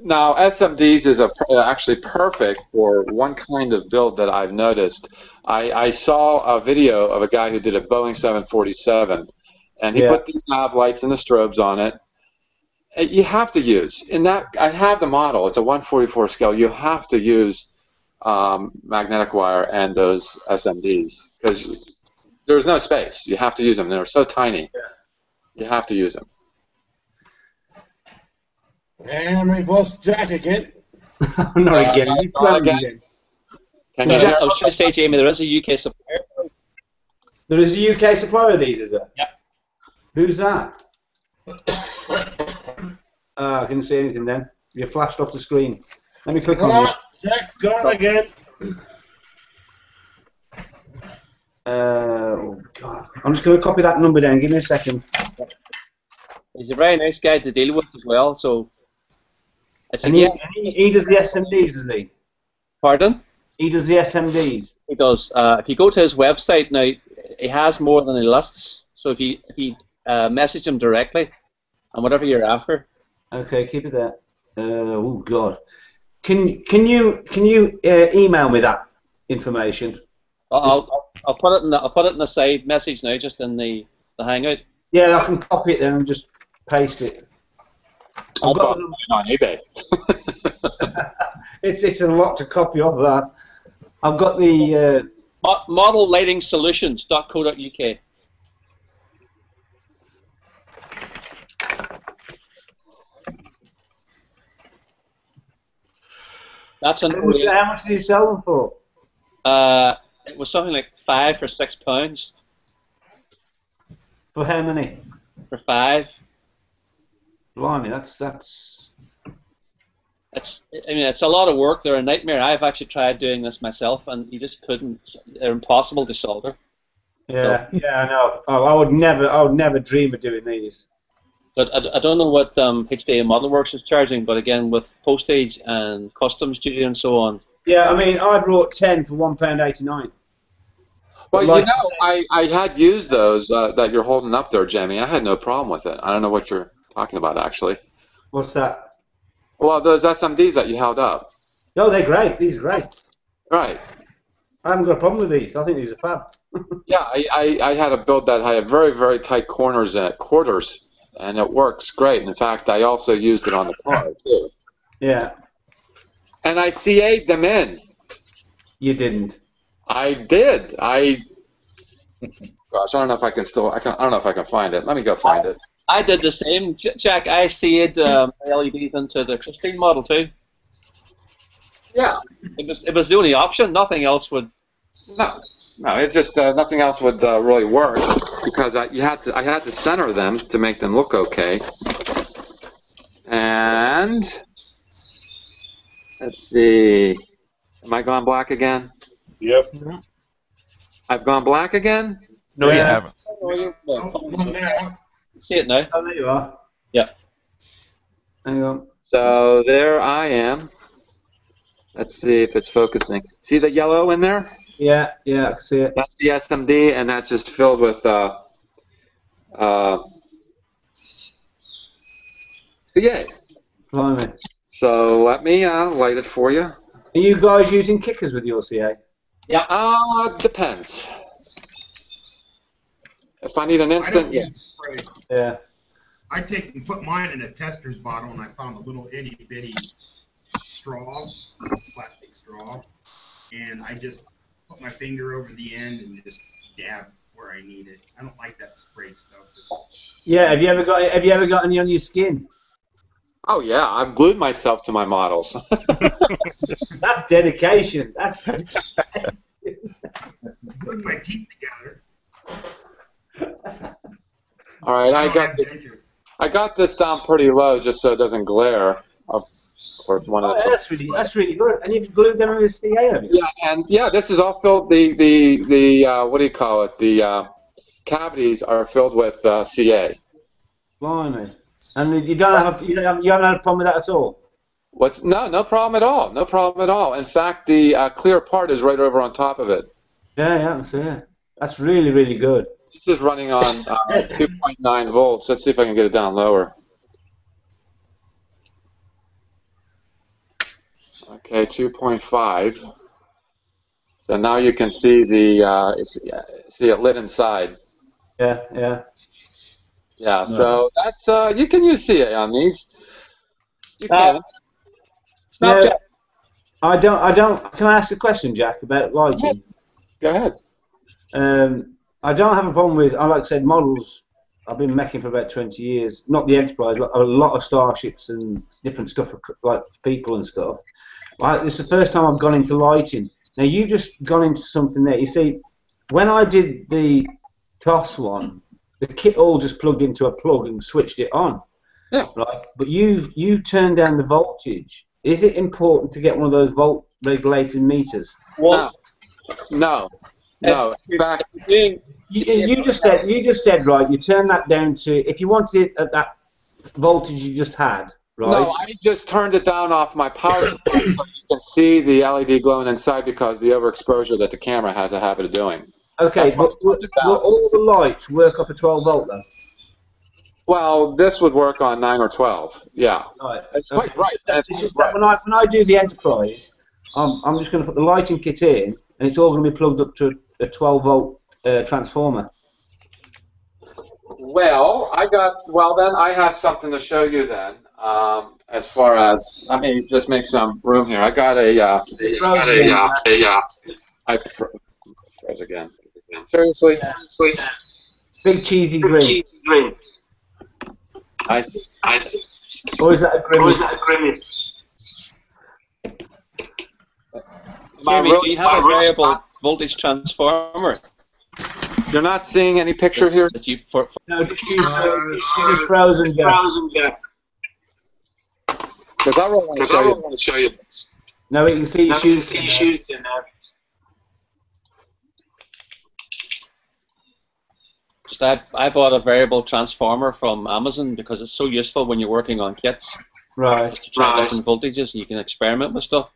Now, SMDs is actually perfect for one kind of build that I've noticed. I saw a video of a guy who did a Boeing 747, and he put the nav lights and the strobes on it. You have to use, in that, I have the model, it's a 144 scale, you have to use magnetic wire and those SMDs, because there's no space. You have to use them. They're so tiny. You have to use them. And we've lost Jack again. Not again. You've got him again. Can you I was trying to say, Jamie, there is a UK supplier. There is a UK supplier of these, is there? Yep. Who's that? I couldn't see anything then. You flashed off the screen. Let me click on it. Jack's gone again. Oh, God. I'm just going to copy that number down. Give me a second. He's a very nice guy to deal with as well, so... It's And he does the SMDs, does he? Pardon? He does the SMDs. He does. If you go to his website now, he has more than he lists. So if you message him directly, and whatever you're after. Okay, keep it there. Oh God, can you email me that information? I'll put it in the side message now, just in the Hangout. Yeah, I can copy it then and just paste it. I'll buy it on eBay. It's a lot to copy off that. I've got the modellightingsolutions.co.uk. That's an how much did you sell them for? It was something like £5 or £6. For how many? For 5. Blimey, that's. It's a lot of work. They're a nightmare. I've actually tried doing this myself, and you just couldn't. They're impossible to solder. Yeah, so, yeah, I know. Oh, I would never dream of doing these. But I don't know what HDA ModelWorks is charging, but again, with postage and customs duty and so on. Yeah, I mean, I brought 10 for £1.89. Well, like, you know, I had used those that you're holding up there, Jamie. I had no problem with it. I don't know what you're talking about, actually. What's that? Well, those SMDs that you held up. No, they're great. These are great. Right. I haven't got a problem with these. I think these are fab. Yeah, I had a build that had very, very tight quarters, and it works great. In fact, I also used it on the car, too. Yeah. And I CA'd them in. You didn't. I did. Gosh, I don't know if I can I don't know if I can find it. Let me go find it. I did the same, Jack. I CA'd LEDs into the Christine model too. Yeah. It was the only option. Nothing else would. No, it's just nothing else would really work because I had to center them to make them look okay. And let's see. Am I gone black again? Yep. I've gone black again? No, you haven't. See it now. Oh, there you are. Yeah. Hang on. So there I am. Let's see if it's focusing. See the yellow in there? Yeah, I can see it. That's the SMD, and that's just filled with CA. Blimey. So let me light it for you. Are you guys using kickers with your CA? Yeah. Depends. If I need an instant, yes. Yeah. I take and put mine in a tester's bottle, and I found a little itty bitty straw, plastic straw, and I just put my finger over the end and just dab where I need it. I don't like that spray stuff. Yeah. Have you ever got any on your skin? Oh yeah, I've glued myself to my models. That's dedication. That's. Putting my teeth together. All right, I got this down pretty low just so it doesn't glare. Of course, that's really good. And you've glued them with CA, have you? Yeah, and yeah, this is all filled. The what do you call it? The cavities are filled with CA. Blimey. And you haven't had a problem with that at all? No problem at all. No problem at all. In fact, the clear part is right over on top of it. Yeah, I can see it. That's really, really good. This is running on 2.9 volts. Let's see if I can get it down lower. Okay, 2.5. So now you can see the see it lit inside. Yeah, yeah. Yeah, so that's you can use CA on these. You Uh, can. Now, I don't. Can I ask a question, Jack, about lighting? Go ahead. I don't have a problem with. Like I said, models. I've been making for about 20 years. Not the Enterprise, but a lot of starships and different stuff for, like for people and stuff. It's the first time I've gone into lighting. Now you've just gone into something there. You see, when I did the TOS one, the kit all just plugged into a plug and switched it on. Yeah. Right. But you turned down the voltage. Is it important to get one of those volt regulated meters? Well, no. In fact, you just said right. You turn that down to, if you wanted it at that voltage you just had. Right. No, I just turned it down off my power supply so you can see the LED glowing inside because the overexposure that the camera has a habit of doing. Okay, but will all the lights work off a 12 volt then? Well, this would work on 9 or 12. Yeah. Right. It's quite bright. When I do the Enterprise, I'm just going to put the lighting kit in, and it's all going to be plugged up to a 12 volt transformer. Well, then I have something to show you then. As far as, let me just make some room here. I got I froze again. Seriously? Big cheesy grin. I see. Or is that a grimace? Jeremy, do you have a variable voltage transformer? You're not seeing any picture here? No, just frozen, Jack. Because I really want to show you this. No, you can see your shoes in there. I bought a variable transformer from Amazon because it's so useful when you're working on kits. Right. Just to try different voltages and you can experiment with stuff.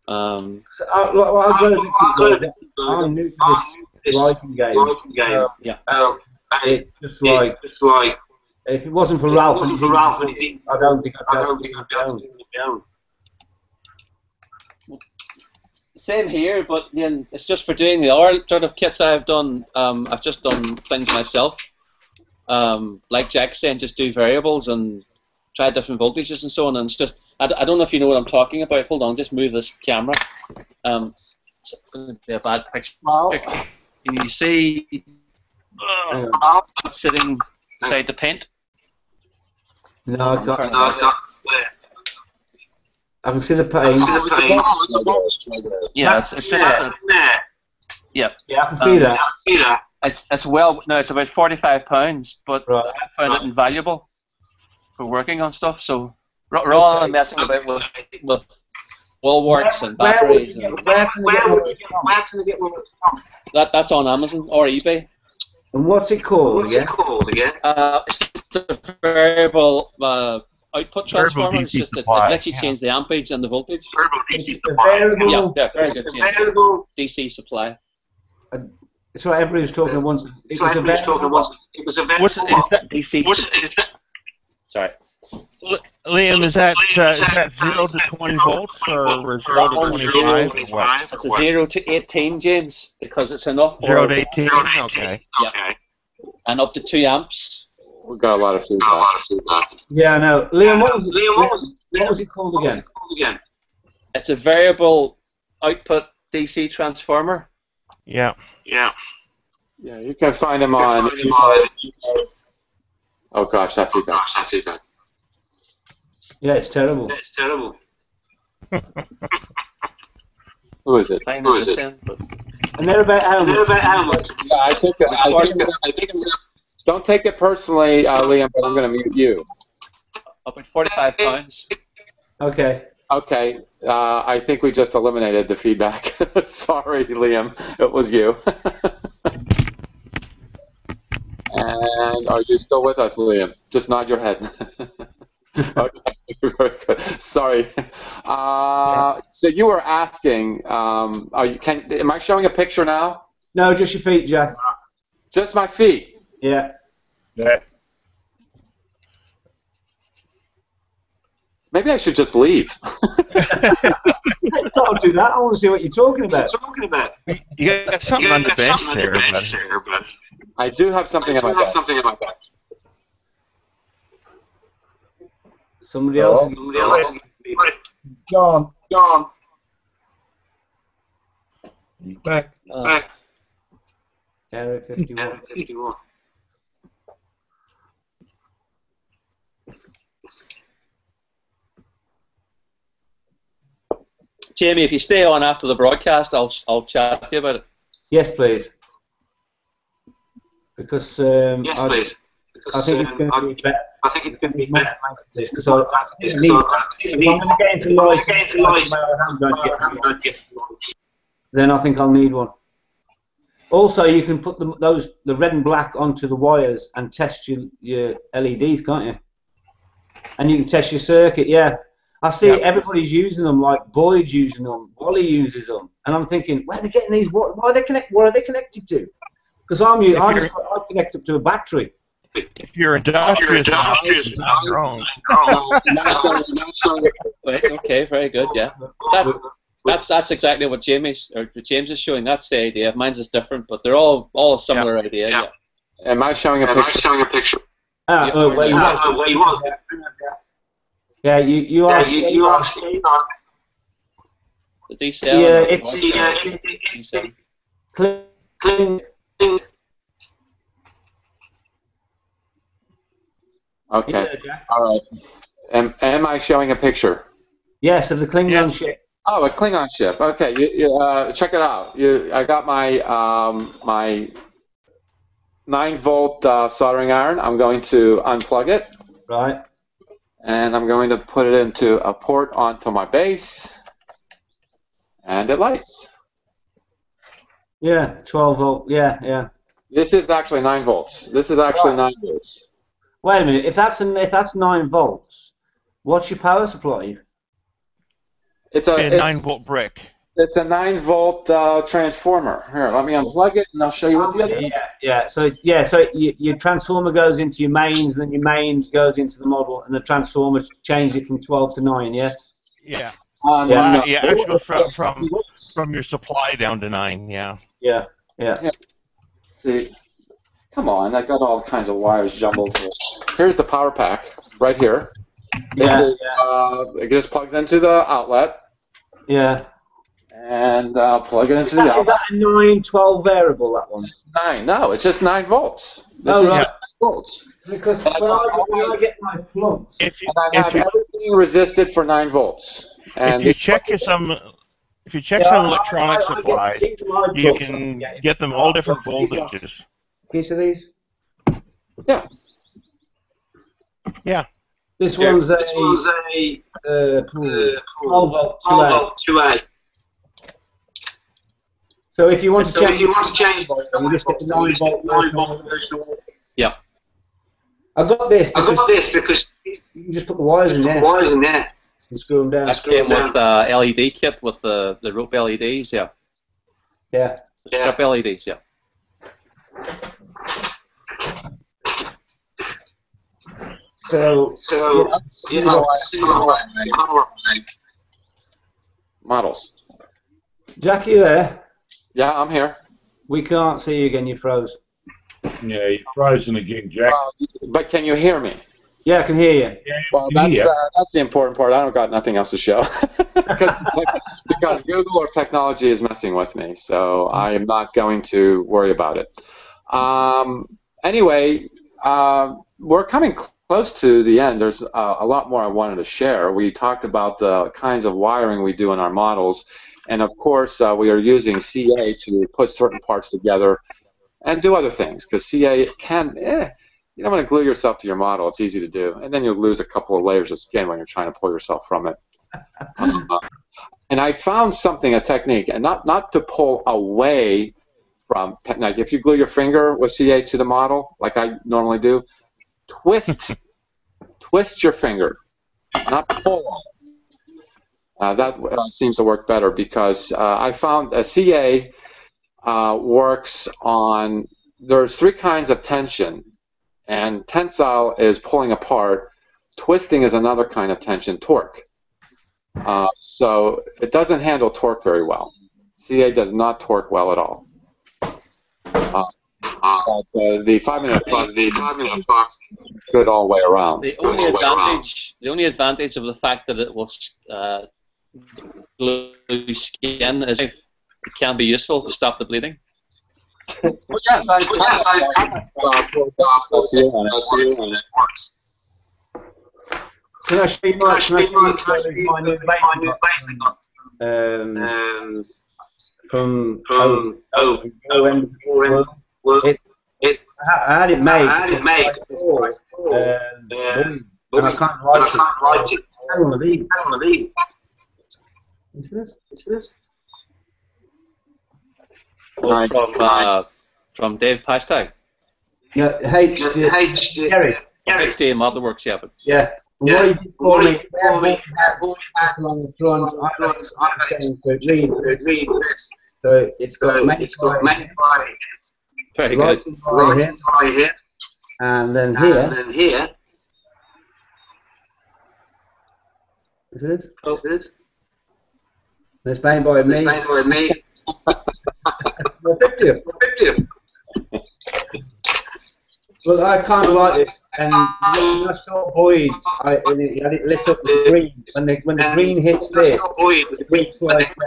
I'm new to this lighting game. Just like if it wasn't for Ralph, I don't think I'd do it. Same here, but then it's just for doing the other sort of kits I've done. I've just done things myself. Like Jack saying, just do variables and try different voltages and so on. And it's just, I don't know if you know what I'm talking about. Hold on, just move this camera. It's going to be a bad picture. Can you see sitting beside the paint? No, I can't. I can see the paint. Yeah, it's just yeah. Yeah, I can see that. It's it's about £45, but I found it invaluable for working on stuff. So rather than messing about with wall warts and batteries, where can you get one? That's on Amazon or eBay. And what's it called again? It's just a variable output transformer. It's just it lets you change the ampage and the voltage. Variable. Yeah, very good. Variable DC supply. So everybody was talking once. It was a variable. DC. Sorry. Liam, is that 0 to 20 volts or 0 to 25 or what? It's a 0 to 18, James, because it's enough for 0 to 18. Okay. Yeah. And up to 2 amps. We've got a lot of feedback. Yeah, I know. Liam, what was it called again? It's a variable output DC transformer. Yeah. Yeah, you can find them on. Oh gosh, that feedback. Yeah, it's terrible. Who is it? And they're about how much? Yeah, I think don't take it personally, Liam, but I'm going to mute you. Up at £45. Okay. Okay. I think we just eliminated the feedback. Sorry, Liam. It was you. And are you still with us, Liam? Just nod your head. Okay, very good. Sorry. So you were asking, am I showing a picture now? No, just your feet, Jack. Just my feet? Yeah. Maybe I should just leave. Don't do that. I want to see what you're talking about. You got something on the bench there, bud. I do have something in my back. Somebody else. Gone. He's back. Area 51. Jamie, if you stay on after the broadcast, I'll chat to you about it. Yes, please. Because I think it's going to be better. Because if I'm going to get into lights, then I think I'll need one. Also, you can put the red and black onto the wires and test your LEDs, can't you? And you can test your circuit, yeah. I see everybody's using them, like Boyd's using them, Wally uses them, and I'm thinking, where are they getting these? What are they connected to? Because I connect up to a battery. If you're industrious, on your own. Okay, very good. Yeah, that's exactly what James is showing. That's the idea. Mine's is different, but they're all a similar idea. Yeah. Am I showing a picture? Yeah, you are. The D7. Yeah, it's clean. Okay. All right. Am I showing a picture? Yes, of the Klingon ship. Oh, a Klingon ship. Okay. Check it out. I got my my 9-volt soldering iron. I'm going to unplug it. Right. And I'm going to put it into a port onto my base, and it lights. Yeah, 12 volt. Yeah. This is actually 9 volts. This is actually 9 volts. Wait a minute. If that's 9 volts, what's your power supply? It's a 9-volt brick. It's a 9-volt transformer. Here, let me unplug it, and I'll show you what the other. Yeah. So your transformer goes into your mains, then your mains goes into the model, and the transformer changes it from 12 to 9. Yes. Yeah. No. Actually, from your supply down to 9. Yeah. Yeah. See, come on, I got all kinds of wires jumbled here. Here's the power pack right here. It just plugs into the outlet. Yeah. And plug it into the outlet. Is that a 9-12 variable, that one? It's 9. No, it's just 9 volts. This is just 9 volts. Because when I get my plugs, I have everything resisted for 9 volts. And if you check some electronic supplies, you can get them all different voltages. Piece of these? Yeah. Yeah. This one's a 12 volt 2A. So if you want to change, you just get the 9 volt version. Yeah. I got this because you can just put the wires in there. And screw them down. That came with LED kit with the rope LEDs. Yeah. Yeah. The strip LEDs. Yeah. So models. Jack, you there? Yeah, I'm here. We can't see you again. You froze. Yeah, you're frozen again, Jack. But can you hear me? Yeah, I can hear you. Well, that's the important part. I don't got nothing else to show because Google or technology is messing with me, so I am not going to worry about it. Anyway, we're coming close to the end. There's a lot more I wanted to share. We talked about the kinds of wiring we do in our models, and of course, we are using CA to put certain parts together and do other things because CA can. You don't want to glue yourself to your model. It's easy to do. And then you'll lose a couple of layers of skin when you're trying to pull yourself from it. And I found a technique, and not to pull away from, like if you glue your finger with CA to the model, like I normally do, twist your finger, not pull. That seems to work better because I found a CA works on, there's 3 kinds of tension. And tensile is pulling apart, Twisting is another kind of tension, torque. So it doesn't handle torque very well. CA does not torque well at all. The 5-minute box is good all the way around. The only advantage of the fact that it will glue skin is it can be useful to stop the bleeding. Well, yes, I'll see you on it. Can I show you my new base from I had it made. And I can't write it. I don't want to leave. Is this? From Dave Pashtag. Yeah, Jerry. XD Model Works, yeah. But yeah. What he did for me, along the front, it reads this. So it's got magnified. Very good. Right here. And then here. Is this? It's made by me. Well, thank you. Well, I kind of like this, and when I saw voids, it lit up the green. When the green hits this, it looks like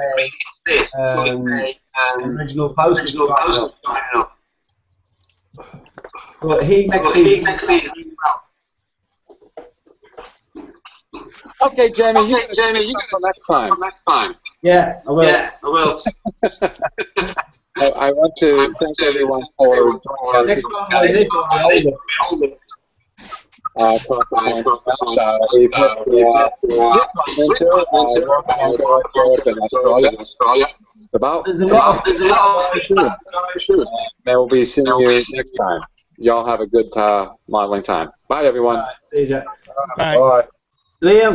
an original poster. But he makes these. Okay, Jamie, you can next time. Yeah, I will. I want to thank everyone for joining us. It's about. Then we'll be seeing you next time. Y'all have a good modeling time. Bye, everyone. See you, Jack. Bye. Bye. Liam.